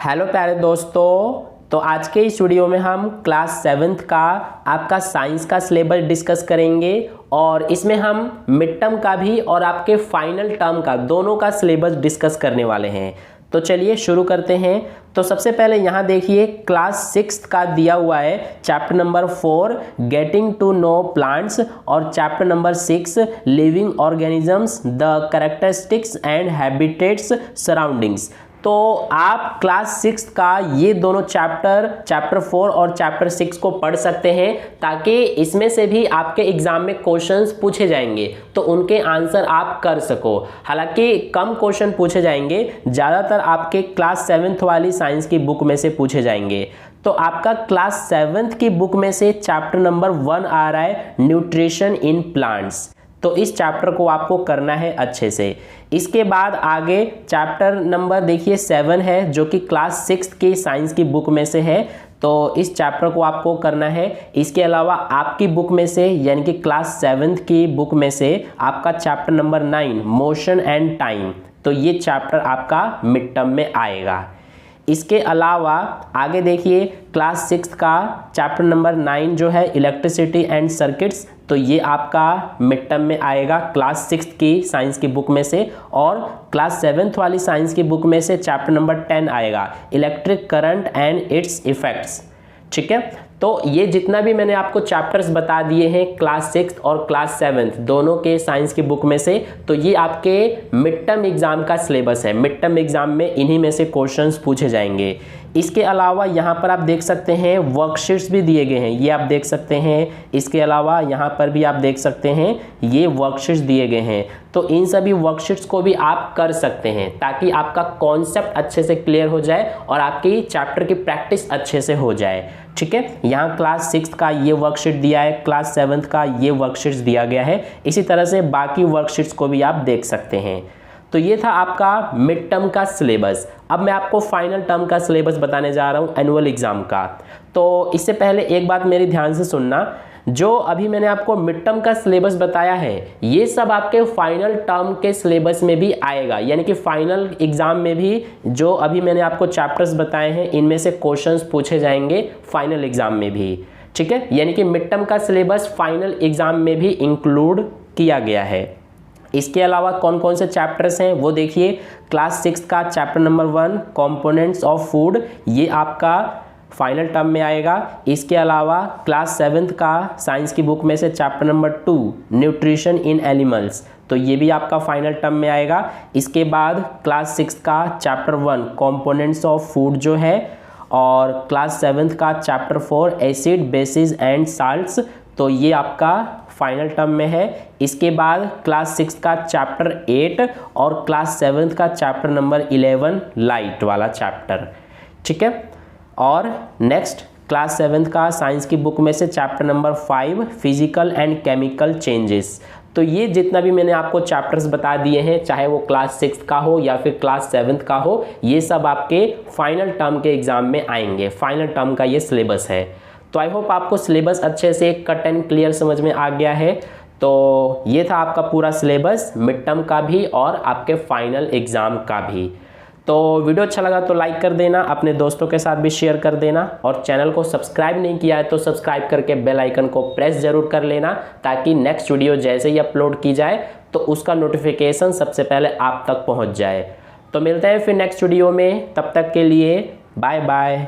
Hello प्यारे दोस्तों, तो आज के इस वीडियो में हम क्लास 7th का आपका साइंस का सिलेबस डिस्कस करेंगे और इसमें हम मिड टर्म का भी और आपके फाइनल टर्म का दोनों का सिलेबस डिस्कस करने वाले हैं। तो चलिए शुरू करते हैं। तो सबसे पहले यहाँ देखिए क्लास 6th का दिया हुआ है chapter number 4 getting to know plants और chapter number 6 living organisms the characteristics and habitats surroundings. तो आप क्लास 6 का ये दोनों चैप्टर 4 और चैप्टर 6 को पढ़ सकते हैं ताकि इसमें से भी आपके एग्जाम में क्वेश्चंस पूछे जाएंगे तो उनके आंसर आप कर सको। हालांकि कम क्वेश्चन पूछे जाएंगे, ज़्यादातर आपके क्लास 7th वाली साइंस की बुक में से पूछे जाएंगे। तो आपका क्लास 7th की बुक में से चैप्टर नंबर 1 आ रहा है न्यूट्रिशन इन प्लांट्स। तो इस चैप्टर को आपको करना है अच्छे से। इसके बाद आगे चैप्टर नंबर देखिए 7 है जो कि क्लास 6 की साइंस की बुक में से है, तो इस चैप्टर को आपको करना है। इसके अलावा आपकी बुक में से यानी कि क्लास 7th की बुक में से आपका chapter number 9 motion and time, तो ये चैप्टर आपका मिड टर्म में आएगा। इसके अलावा आगे देखिए क्लास 6 का चैप्टर नंबर 9 जो है इलेक्ट्रिसिटी एंड सर्किट्स, तो ये आपका मिड टर्म में आएगा क्लास 6 की साइंस की बुक में से। और क्लास 7th वाली साइंस की बुक में से चैप्टर नंबर 10 आएगा electric current and it's effects. ठीक है, तो ये जितना भी मैंने आपको चैप्टर्स बता दिए हैं क्लास 6 और क्लास 7 दोनों के साइंस की बुक में से, तो ये आपके मिड टर्म एग्जाम का सिलेबस है। मिड टर्म एग्जाम में इन्हीं में से क्वेश्चंस पूछे जाएंगे। इसके अलावा यहाँ पर आप देख सकते हैं वर्कशीट्स भी दिए गए हैं, ये आप देख सकते हैं। इसके अलावा यहाँ पर भी आप देख सकते हैं ये वर्कशीट्स दिए गए हैं। तो इन सभी वर्कशीट्स को भी आप कर सकते हैं ताकि आपका कॉन्सेप्ट अच्छे से क्लियर हो जाए और आपकी चैप्टर की प्रैक्टिस अच्छे से हो जाए। ठीक है, यहाँ क्लास 6 का ये वर्कशीट दिया है, क्लास 7th का ये वर्कशीट्स दिया गया है। इसी तरह से बाकी वर्कशीट्स को भी आप देख सकते हैं। तो ये था आपका मिड टर्म का सिलेबस। अब मैं आपको फाइनल टर्म का सिलेबस बताने जा रहा हूँ एनुअल एग्जाम का। तो इससे पहले एक बात मेरी ध्यान से सुनना, जो अभी मैंने आपको मिड टर्म का सिलेबस बताया है ये सब आपके फाइनल टर्म के सिलेबस में भी आएगा, यानी कि फाइनल एग्जाम में भी जो अभी मैंने आपको चैप्टर्स बताए हैं इनमें से क्वेश्चंस पूछे जाएंगे फाइनल एग्जाम में भी। ठीक है, यानी कि मिड टर्म का सिलेबस फाइनल एग्जाम में भी इंक्लूड किया गया है। इसके अलावा कौन कौन से चैप्टर्स हैं वो देखिए। क्लास 6 का chapter number 1 components of food, ये आपका फाइनल टर्म में आएगा। इसके अलावा क्लास 7th का साइंस की बुक में से chapter number 2 nutrition in animals, तो ये भी आपका फाइनल टर्म में आएगा। इसके बाद क्लास 6 का चैप्टर 1 कंपोनेंट्स ऑफ फूड जो है, और क्लास 7th का chapter 4 acid basis and salts, तो ये आपका फाइनल टर्म में है। इसके बाद क्लास 6 का चैप्टर 8 और क्लास 7th का चैप्टर नंबर 11 लाइट वाला चैप्टर। ठीक है, और नेक्स्ट क्लास 7th का साइंस की बुक में से chapter number 5 physical and chemical changes. तो ये जितना भी मैंने आपको चैप्टर्स बता दिए हैं, चाहे वो क्लास 6 का हो या फिर क्लास 7th का हो, ये सब आपके फाइनल टर्म के एग्जाम में आएंगे। फाइनल टर्म का ये सिलेबस है। तो आई होप आपको सिलेबस अच्छे से कट एंड क्लियर समझ में आ गया है। तो ये था आपका पूरा सिलेबस मिड टर्म का भी और आपके फाइनल एग्जाम का भी। तो वीडियो अच्छा लगा तो लाइक कर देना, अपने दोस्तों के साथ भी शेयर कर देना, और चैनल को सब्सक्राइब नहीं किया है तो सब्सक्राइब करके बेल आइकन को प्रेस जरूर कर लेना ताकि नेक्स्ट वीडियो जैसे ही अपलोड की जाए तो उसका नोटिफिकेशन सबसे पहले आप तक पहुँच जाए। तो मिलते हैं फिर नेक्स्ट वीडियो में, तब तक के लिए बाय बाय।